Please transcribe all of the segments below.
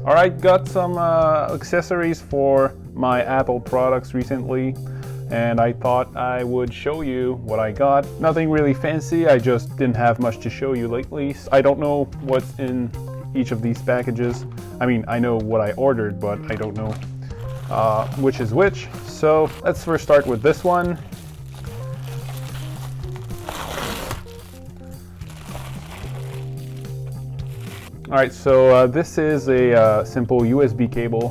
Alright, got some accessories for my Apple products recently, and I thought I would show you what I got. Nothing really fancy, I just didn't have much to show you lately. I don't know what's in each of these packages. I mean, I know what I ordered, but I don't know which is which. So let's first start with this one. Alright, so this is a simple USB cable.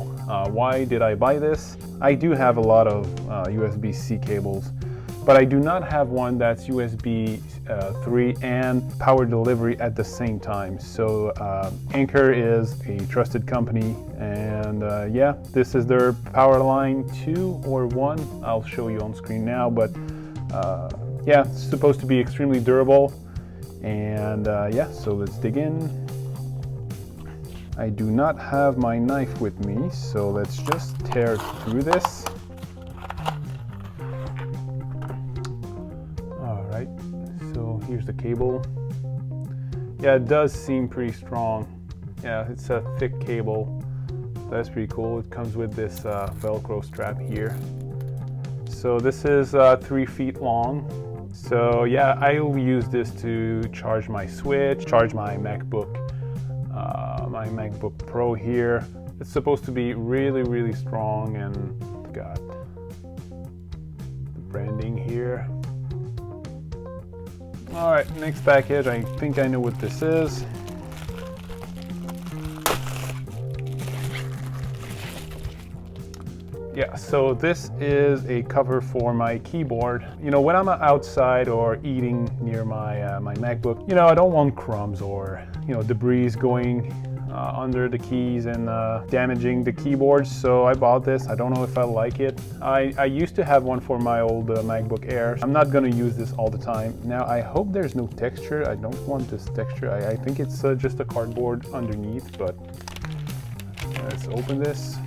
Why did I buy this? I do have a lot of USB-C cables, but I do not have one that's USB 3 and power delivery at the same time. So Anker is a trusted company, and yeah, this is their PowerLine 2 or 1. I'll show you on screen now, but yeah, it's supposed to be extremely durable. And yeah, so let's dig in. I do not have my knife with me, so let's just tear through this. Alright, so here's the cable. Yeah, it does seem pretty strong. Yeah, it's a thick cable. That's pretty cool. It comes with this Velcro strap here. So this is 3 feet long. So yeah, I'll use this to charge my Switch, charge my MacBook. My MacBook Pro here. It's supposed to be really strong, and got the branding here. Alright, next package. I think I know what this is. Yeah, so this is a cover for my keyboard. You know, when I'm outside or eating near my my MacBook, you know, I don't want crumbs or, you know, debris going under the keys and damaging the keyboard. So I bought this. I don't know if I like it. I used to have one for my old MacBook Air. I'm not gonna use this all the time. Now I hope there's no texture. I don't want this texture. I think it's just a cardboard underneath, but let's open this.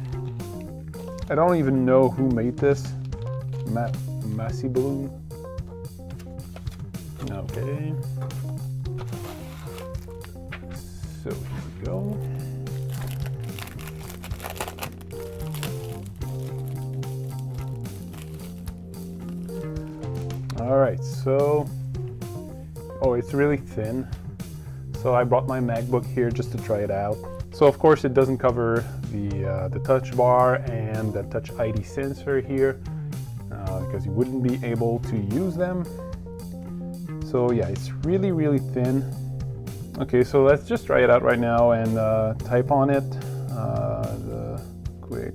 I don't even know who made this. MasiBloom. Okay. So here we go. All right, so, oh, it's really thin. So I brought my MacBook here just to try it out. So of course it doesn't cover the touch bar and the Touch ID sensor here because you wouldn't be able to use them. So yeah, it's really thin. Okay, so let's just try it out right now and type on it the quick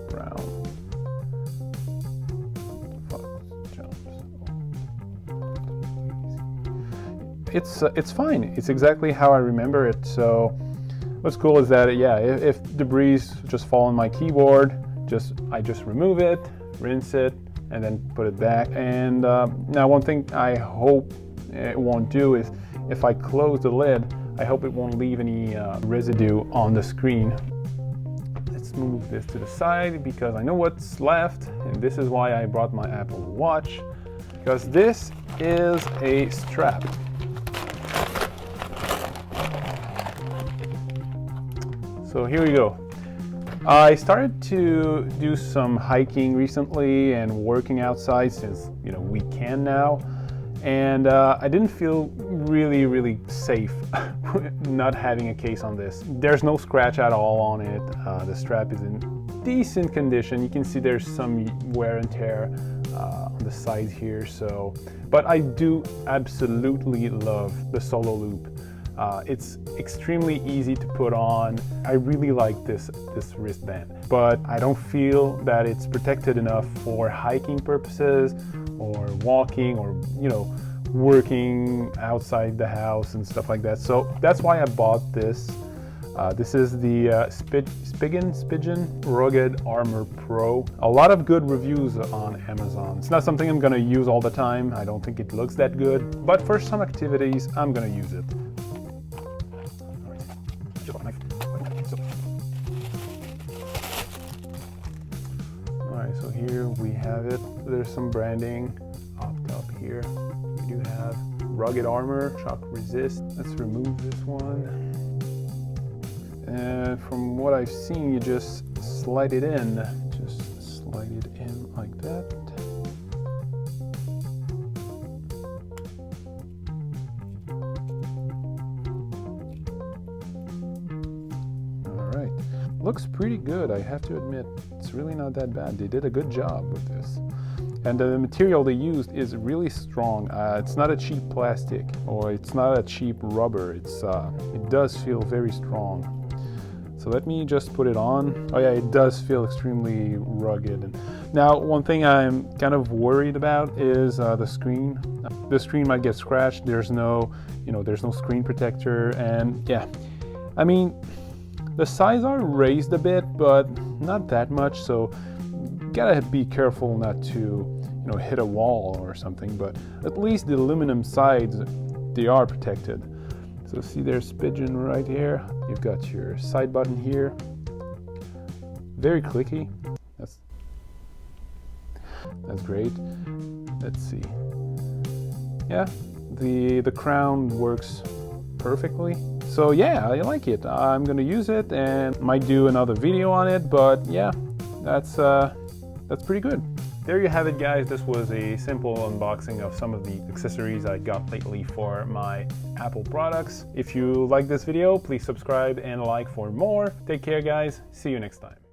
brown jumps. It's fine. It's exactly how I remember it. So what's cool is that, yeah, if debris just fall on my keyboard, I just remove it, rinse it, and then put it back. And now one thing I hope it won't do is, if I close the lid, I hope it won't leave any residue on the screen. Let's move this to the side because I know what's left, and this is why I brought my Apple Watch, because this is a strap. So here we go. I started to do some hiking recently and working outside since, you know, we can now. And I didn't feel really safe not having a case on this. There's no scratch at all on it. The strap is in decent condition. You can see there's some wear and tear on the sides here. So, but I do absolutely love the solo loop. It's extremely easy to put on. I really like this wristband, but I don't feel that it's protected enough for hiking purposes or walking or, you know, working outside the house and stuff like that. So that's why I bought this. This is the Spigen Rugged Armor Pro. A lot of good reviews on Amazon. It's not something I'm gonna use all the time. I don't think it looks that good, but for some activities, I'm gonna use it. Alright, so here we have it. There's some branding up top here. We do have rugged armor, shock resist. Let's remove this one. and from what I've seen, you just slide it in. Just slide it in like that. Alright, looks pretty good, I have to admit. It's really not that bad. They did a good job with this. And the material they used is really strong. It's not a cheap plastic, or it's not a cheap rubber. It does feel very strong. So let me just put it on. Oh yeah, it does feel extremely rugged. And now, one thing I'm kind of worried about is the screen. The screen might get scratched. There's no screen protector, and yeah, I mean, the sides are raised a bit, but not that much. So gotta be careful not to hit a wall or something, but at least the aluminum sides, they are protected. So see, there's Spigen right here. You've got your side button here. Very clicky. That's great. Let's see. Yeah, the crown works perfectly. So yeah, I like it. I'm gonna use it and might do another video on it, but yeah, that's pretty good. There you have it, guys. This was a simple unboxing of some of the accessories I got lately for my Apple products. If you like this video, please subscribe and like for more. Take care, guys. See you next time.